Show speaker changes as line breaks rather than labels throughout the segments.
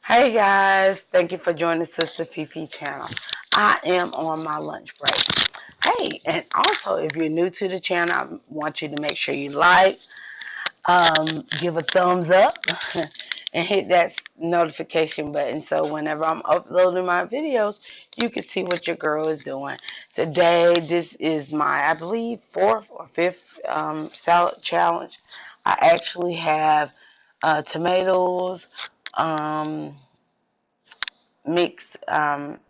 Hey guys, thank you for joining Sister PP channel. I am on my lunch break. Hey, and also if you're new to the channel, I want you to make sure you like, give a thumbs up, and hit that notification button so whenever I'm uploading my videos, you can see what your girl is doing. Today, this is my, I believe, fourth or fifth salad challenge. I actually have tomatoes, um, mixed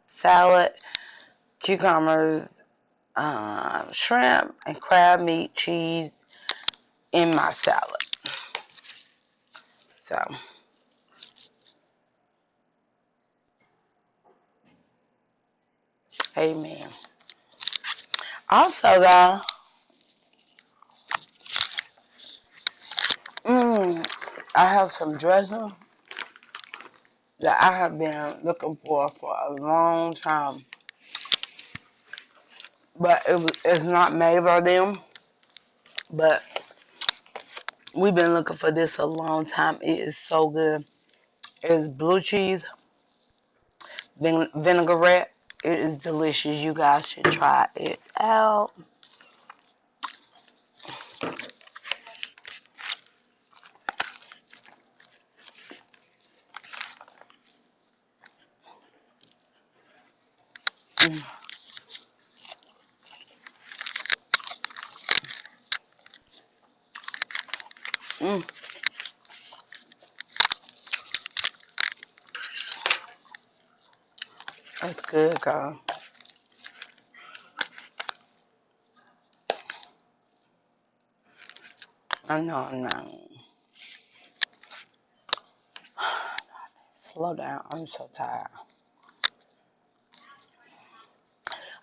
salad, cucumbers, shrimp, and crab meat cheese in my salad. So, amen. Also, guys, mm, I have some dressing that I have been looking for a long time, but it's not made by them. But we've been looking for this a long time. It is so good. It's blue cheese, vinaigrette. It is delicious. You guys should try it out. Mm, mm, that's good, girl. I know I'm not. Slow down. I'm so tired.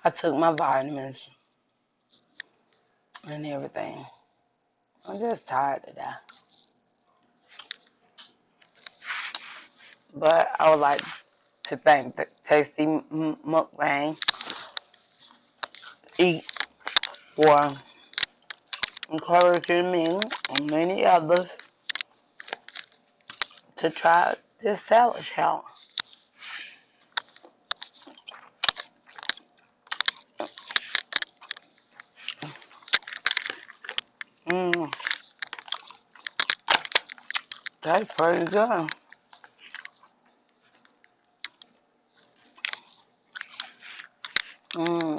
I took my vitamins and everything. I'm just tired today. But I would like to thank the Tasty Mukbang Eat for encouraging me and many others to try this salad challenge. Mm, that's pretty good. Mm,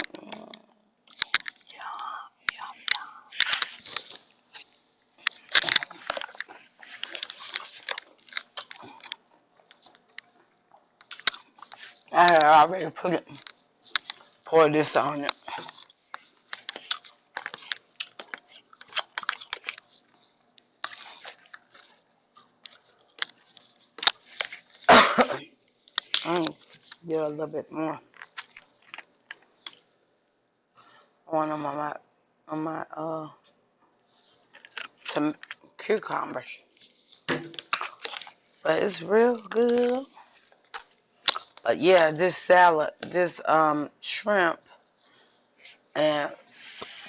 I had already poured this on it. mm, get a little bit more. One on my some cucumbers. But it's real good. But yeah, this salad, this shrimp and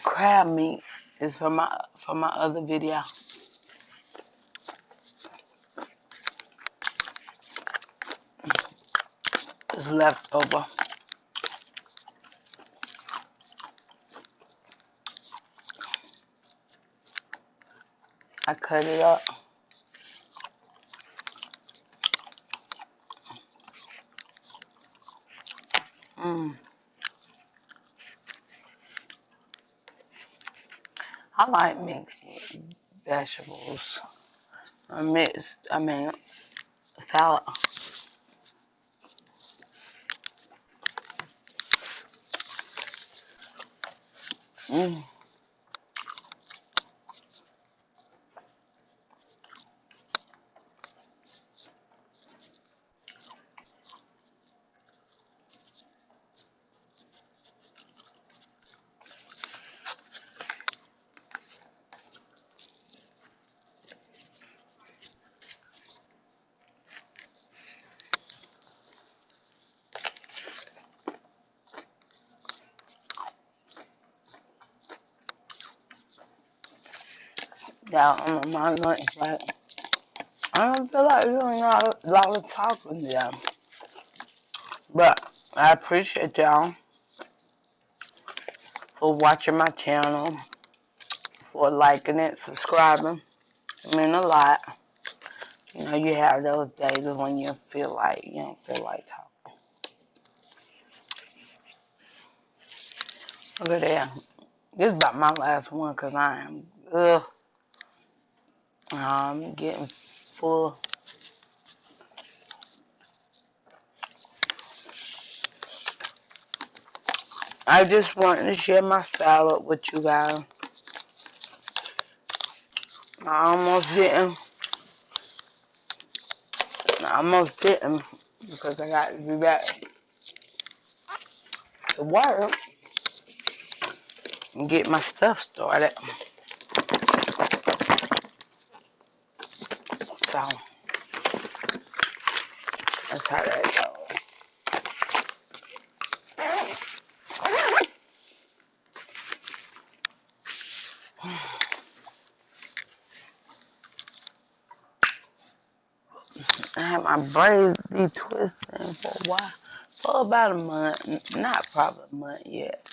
crab meat is for my other video. It's leftover. I cut it up. Mm. I like mixed vegetables. I mean, salad. Mm. Yeah, I'm on my lunch break. I don't feel like doing a lot of talking there. But I appreciate y'all for watching my channel, for liking it, subscribing. It means a lot. You know, you have those days when you don't feel like talking. Look at that. This is about my last one because I am, I'm getting full. I just wanted to share my salad with you guys. I almost didn't. I almost didn't because I got to be back to work and get my stuff started. So that's how that goes. I had my braids be twisting for a while, for about a month, not probably a month yet.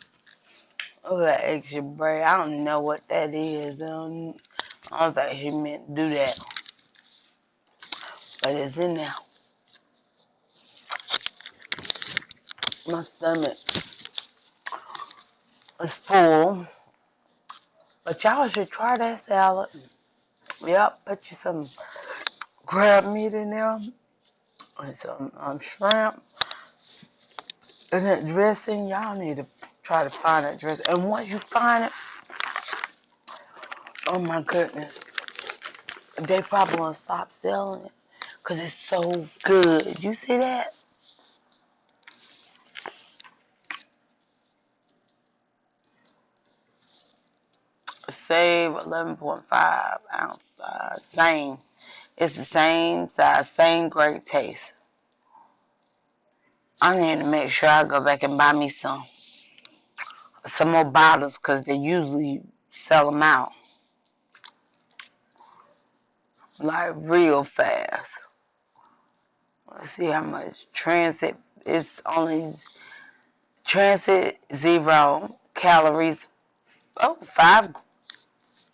Look at that extra braid. I don't know what that is. I don't think he meant to do that, but it's in there. My stomach is full, but y'all should try that salad. Yep, put you some crab meat in there and some shrimp. And that dressing, y'all need to try to find that dressing. And once you find it, oh my goodness, they probably gonna stop selling it because it's so good. You see that? Save 11.5 ounce size. Same. It's the same size, same great taste. I need to make sure I go back and buy me some more bottles because they usually sell them out like real fast. Let's see how much Transit. It's only Transit 0 calories. Oh, 5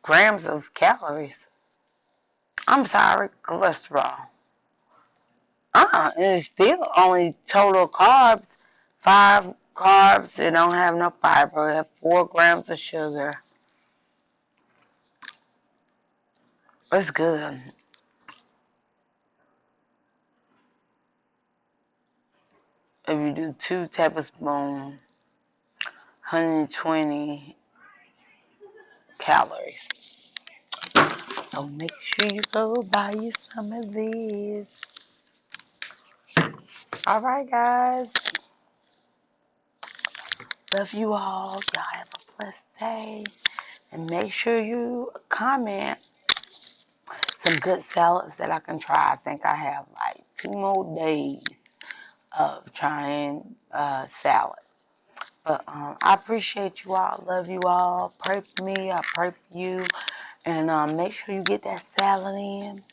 grams of calories. I'm sorry, cholesterol. And it's still only total carbs. 5 carbs. It don't have no fiber. It have 4 grams of sugar. It's good. If you do 2 tablespoons, 120 calories. So make sure you go buy you some of these. Alright, guys. Love you all. Y'all have a blessed day. And make sure you comment some good salads that I can try. I think I have like 2 more days of trying salad. But I appreciate you all. Love you all. Pray for me. I pray for you. And make sure you get that salad in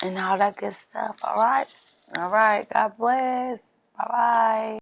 and all that good stuff. All right? All right. God bless. Bye-bye.